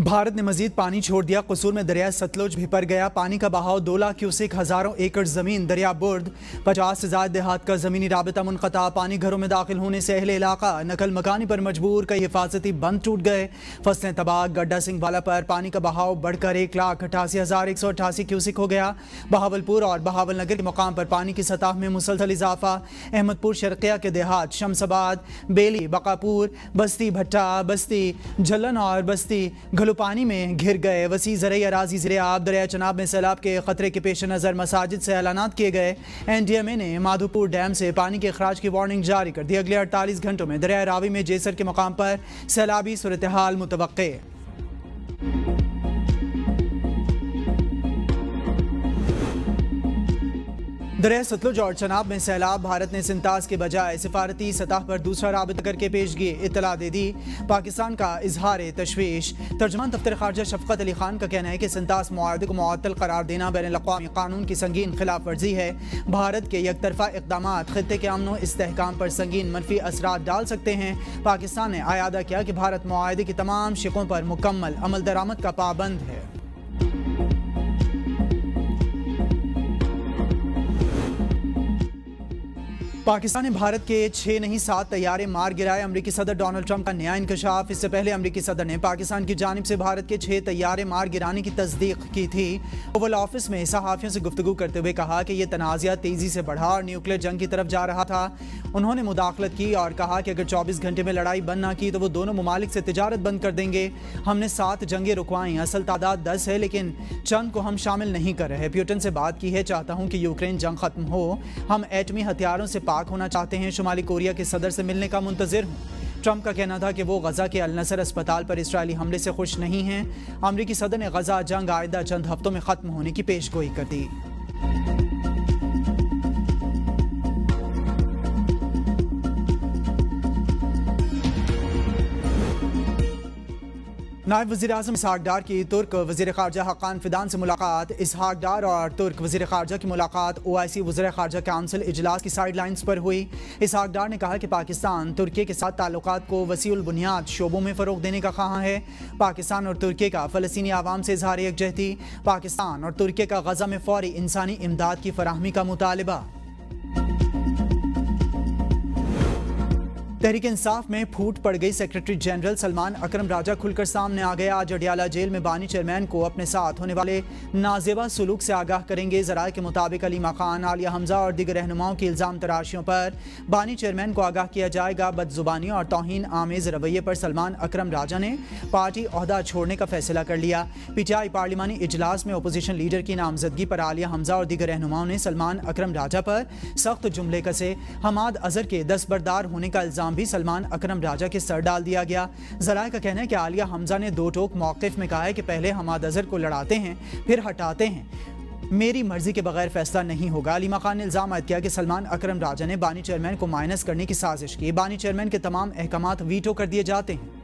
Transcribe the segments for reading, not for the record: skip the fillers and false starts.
भारत ने मजीद पानी छोड़ दिया। कसूर में दरिया सतलुज भिपर गया। पानी का बहाव 2 लाख क्यूसेक, हजारों एकड़ जमीन दरिया बुर्द, 50 से ज्यादा देहात का जमीनी राबता मुनक़ता। पानी घरों में दाखिल होने से अहले इलाका नकल मकानी पर मजबूर। कई हिफाजती बंद टूट गए। फसलें तबाह। गड्डा सिंह वाला पर पानी का बहाव बढ़कर 1,88,188 क्यूसेक हो गया। बहावलपुर और बहावल नगर के मुकाम पर पानी की सतह में मुसलसल इजाफा। अहमदपुर शर्किया के देहात शमसाबाद, बेली, बकापुर, बस्ती भट्टा, बस्ती झल्लन और बस्ती पानी में घिर गए। वसी ज़रई अराजी ज़िले आब। दरिया चनाब में सैलाब के खतरे के पेश नज़र मसाजिद से ऐलानात किए गए। NDMA ने माधोपुर डैम से पानी के अखराज की वार्निंग जारी कर दी। अगले 48 घंटों में दरिया रावी में जेसर के मुकाम पर सैलाबी सूरत हाल मुतवक्के। दरिया सतलुज और चनाब में सैलाब। भारत ने सिंताज के बजाय सिफारती सतह पर दूसरा राबिता करके पेशगी इतला दे दी। पाकिस्तान का इजहार तशवीश। तर्जुमान दफ्तर खारजा शफकत अली खान का कहना है कि सिंताज मुआहदे को मुअत्तल करार देना बैनुल-अक़वामी कानून की संगीन खिलाफ वर्जी है। भारत के यकतरफा इक़दामात खित्ते के अमन व इस्तेहकाम पर संगीन मनफी असरात डाल सकते हैं। पाकिस्तान ने आयादा किया कि भारत मुआहदे की तमाम शिकों पर मुकम्मल अमल दरामद का पाबंद है। पाकिस्तान ने भारत के 6 नहीं 7 तैयारे मार गिराए। अमरीकी सदर डोनाल्ड ट्रंप का नया इंकशाफ। इससे पहले अमरीकी सदर ने पाकिस्तान की जानिब से भारत के 6 तैयारे मार गिराने की तस्दीक की थी। ओवल ऑफिस में सहाफ़ियों से गुफ्तगू करते हुए कहा कि यह तनाज़ा तेज़ी से बढ़ा और न्यूक्लियर जंग की तरफ जा रहा था। उन्होंने मुदाखलत की और कहा कि अगर 24 घंटे में लड़ाई बंद ना की तो वो दोनों ममालिक से तिजारत बंद कर देंगे। हमने 7 जंगें रुकवाई। असल तादाद 10 है, लेकिन चंद को हम शामिल नहीं कर रहे। प्यूटन से बात की है। चाहता हूँ कि यूक्रेन जंग खत्म हो। हम एटमी हथियारों से पाक होना चाहते हैं। शुमाली कोरिया के सदर से मिलने का मुंतजिर हूँ। ट्रंप का कहना था कि वो गजा के अल नसर अस्पताल पर इसराइली हमले से खुश नहीं हैं। अमरीकी सदर ने गजा जंग आइंदा चंद हफ्तों में खत्म होने की पेशगोई कर दी। नायब वज़ीर आज़म इसहाक डार की तुर्क वज़ीर ख़ारजा हक़ान फ़िदान से मुलाकात। इसहाक डार और तुर्क वज़ीर ख़ारजा की मुलाकात OIC वज़ीर ख़ारजा काउंसिल इजलास की साइड लाइन्स पर हुई। इसहाक डार ने कहा कि पाकिस्तान तुर्की के साथ ताल्लुकात को वसीउल बुनियाद शोबों में फ़रोग़ देने का ख़्वाह है। पाकिस्तान और तुर्की का फ़लस्तीनी आवाम से इज़हार यकजहती। पाकिस्तान और तुर्की का गज़ा में फ़ौरी इंसानी इमदाद की फ़राहमी का मुतालबा। तहरीक इंसाफ में फूट पड़ गई। सेक्रेटरी जनरल सलमान अकरम राजा खुलकर सामने आ गया। आज अडियाला जेल में बानी चेयरमैन को अपने साथ होने वाले नाजेबा सलूक से आगाह करेंगे। ज़राए के मुताबिक अलीमा खान, आलिया हमजा और दीगर रहनुमाओं की इल्ज़ाम तराशियों पर बानी चेयरमैन को आगाह किया जाएगा। बदजुबानी और तौहीन आमेज़ रवैये पर सलमान अकरम राजा ने पार्टी ओहदा छोड़ने का फैसला कर लिया। PTI पार्लिमानी इजलास में अपोजिशन लीडर की नामजदगी पर आलिया हमजा और दीगर रहनुमाओं ने सलमान अकरम राजा पर सख्त जुमले कसे। हमाद अजहर के दस्तबरदार होने का इल्ज़ाम भी सलमान अकरम राजा के सर डाल दिया गया। ज़राए का कहना है कि आलिया हमजा ने 2 टोक मौक़िफ़ में कहा है कि पहले हमाद अजहर को लड़ाते हैं फिर हटाते हैं। मेरी मर्जी के बगैर फैसला नहीं होगा। अलीमा खान ने इल्ज़ाम आयद किया कि सलमान अकरम राजा ने बानी चेयरमैन को माइनस करने की साजिश की। बानी चेयरमैन के तमाम अहकामात वीटो कर दिए जाते हैं।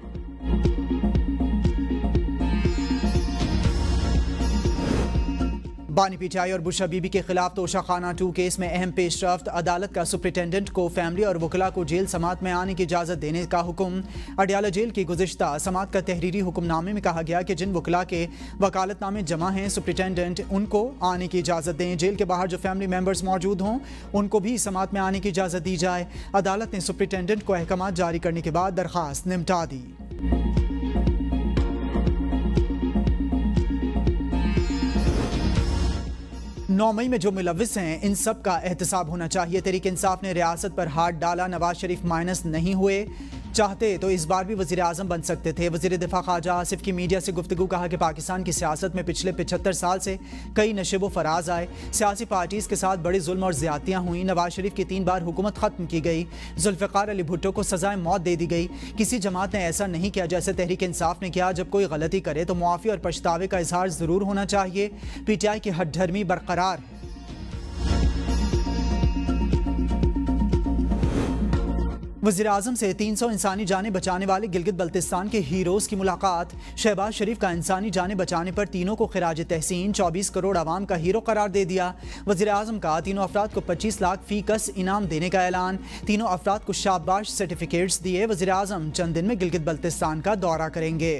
बानी PTI और बुशरा बीबी के खिलाफ तोशा खाना 2 केस में अहम पेशरफ्त। अदालत का सुप्रिटेंडेंट को फैमिली और वकला को जेल समात में आने की इजाज़त देने का हुक्म। अडियाला जेल की गुज़िश्ता समात का तहरीरी हुक्मनामे में कहा गया कि जिन वकला के वकालतनामे जमा हैं सुप्रिटेंडेंट उनको आने की इजाज़त दें। जेल के बाहर जो फैमिली मेम्बर्स मौजूद हों उनको भी समात में आने की इजाज़त दी जाए। अदालत ने सुप्रिटेंडेंट को अहकामात जारी करने के बाद दरख्वास्त निपटा दी। 9 मई में जो मुलव्विस हैं इन सब का एहतसाब होना चाहिए। तहरीक इंसाफ ने रियासत पर हाथ डाला। नवाज शरीफ माइनस नहीं हुए। चाहते तो इस बार भी वज़ीर आज़म बन सकते थे। वज़ीर दिफा ख्वाजा आसिफ की मीडिया से गुफ्तगू कहा कि पाकिस्तान की सियासत में पिछले 75 साल से कई नशेब फराज आए। सियासी पार्टीज़ के साथ बड़ी जुल्म और ज़्यादतियाँ हुई। नवाज शरीफ की 3 बार हुकूमत ख़त्म की गई। जुल्फ़िकार अली भुट्टो को सज़ाए मौत दे दी गई। किसी जमात ने ऐसा नहीं किया जैसे तहरीक इंसाफ ने किया। जब कोई गलती करे तो मुआफ़ी और पछतावे का इजहार ज़रूर होना चाहिए। PTI की हठधर्मी बरकरार है। वज़ीर आज़म से 300 इंसानी जानें बचाने वाले गिलगित बल्तिस्तान के हीरोज़ की मुलाकात। शहबाज शरीफ का इंसानी जानें बचाने पर तीनों को खिराज तहसीन। 24 करोड़ आवाम का हीरो करार दे दिया। वज़ीर आज़म का तीनों अफराद को 25 लाख फी कस इनाम देने का ऐलान। तीनों अफराद को शाबाश सर्टिफिकेट्स दिए। वज़ीर आज़म चंद दिन में गिलगित बल्तिस्तान का दौरा करेंगे।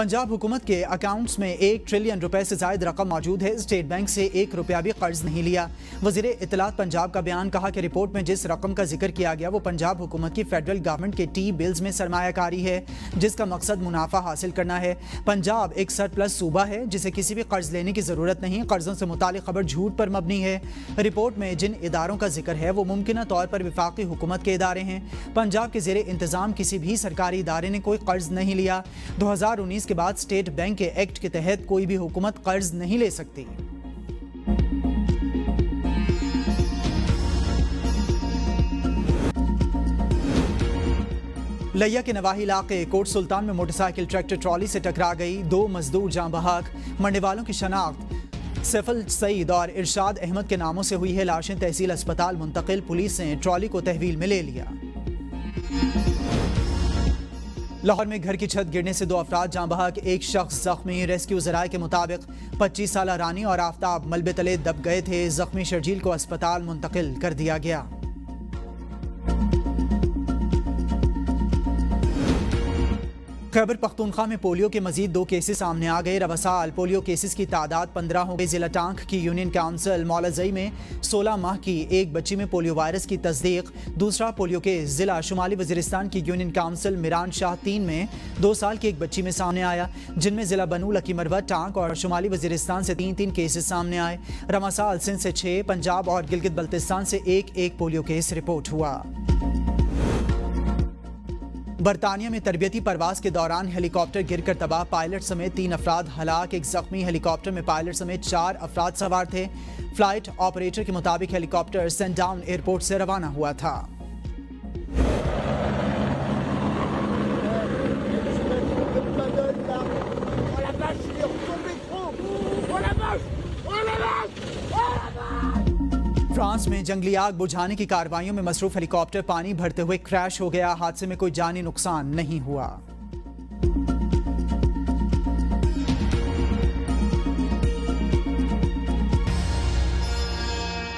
पंजाब हुकूमत के अकाउंट्स में 1 ट्रिलियन रुपए से ज्यादा रकम मौजूद है। स्टेट बैंक से 1 रुपया भी कर्ज नहीं लिया। वजीर इत्तलात पंजाब का बयान, कहा कि रिपोर्ट में जिस रकम का जिक्र किया गया वो पंजाब हुकूमत की फेडरल गवर्नमेंट के टी बिल्स में सरमायाकारी है, जिसका मकसद मुनाफा हासिल करना है। पंजाब एक सरप्लस सूबा है जिसे किसी भी कर्ज लेने की जरूरत नहीं। कर्जों से मुतालिक खबर झूठ पर मबनी है। रिपोर्ट में जिन इदारों का जिक्र है वो मुमकिन तौर पर विफाकी हुकूमत के इदारे हैं। पंजाब के जेरे इंतजाम किसी भी सरकारी इदारे ने कोई कर्ज नहीं लिया। 2019 के बाद स्टेट बैंक के एक्ट के तहत कोई भी हुकूमत कर्ज नहीं ले सकती। लिया के नवाही इलाके कोट सुल्तान में मोटरसाइकिल ट्रैक्टर ट्रॉली से टकरा गई। 2 मजदूर जाँ बहक। मरने वालों की शनाख्त सैफुल सईद और इरशाद अहमद के नामों से हुई है। लाशें तहसील अस्पताल मुंतकिल। पुलिस ने ट्रॉली को तहवील में ले लिया। लाहौर में घर की छत गिरने से 2 अफराद जाँ बहक, 1 शख्स जख्मी। रेस्क्यू ज़राए के मुताबिक 25 साला रानी और आफ्ताब मलबे तले दब गए थे। जख्मी शर्जील को अस्पताल मुंतकिल कर दिया गया। खैबर पख्तूनख्वा में पोलियो के मजीद 2 केसेस सामने आ गए। रवासाल पोलियो केसेस की तादाद 15 हो गई। जिला टांक की यूनियन काउंसिल मौलाजई में 16 माह की एक बच्ची में पोलियो वायरस की तस्दीक। दूसरा पोलियो केस जिला शुमाली वजीरिस्तान की यूनियन काउंसिल मिरान शाह 3 में 2 साल की एक बच्ची में सामने आया, जिनमें जिला बनू, लकी मरवत, टांक और शुमाली वजीरिस्तान से 3-3 केसेस सामने आए। रवासाल सिंध से 6, पंजाब और गिलगित बल्तिस्तान से 1-1 पोलियो केस रिपोर्ट हुआ। बरतानिया में तरबियती परवाज के दौरान हेलीकॉप्टर गिरकर तबाह, पायलट समेत 3 अफराद हलाक, 1 जख्मी। हेलीकॉप्टर में पायलट समेत 4 अफराद सवार थे। फ्लाइट ऑपरेटर के मुताबिक हेलीकॉप्टर सेंडाउन एयरपोर्ट से रवाना हुआ था। फ्रांस में जंगली आग बुझाने की कार्रवाइयों में मसरूफ हेलीकॉप्टर पानी भरते हुए क्रैश हो गया। हादसे में कोई जानी नुकसान नहीं हुआ।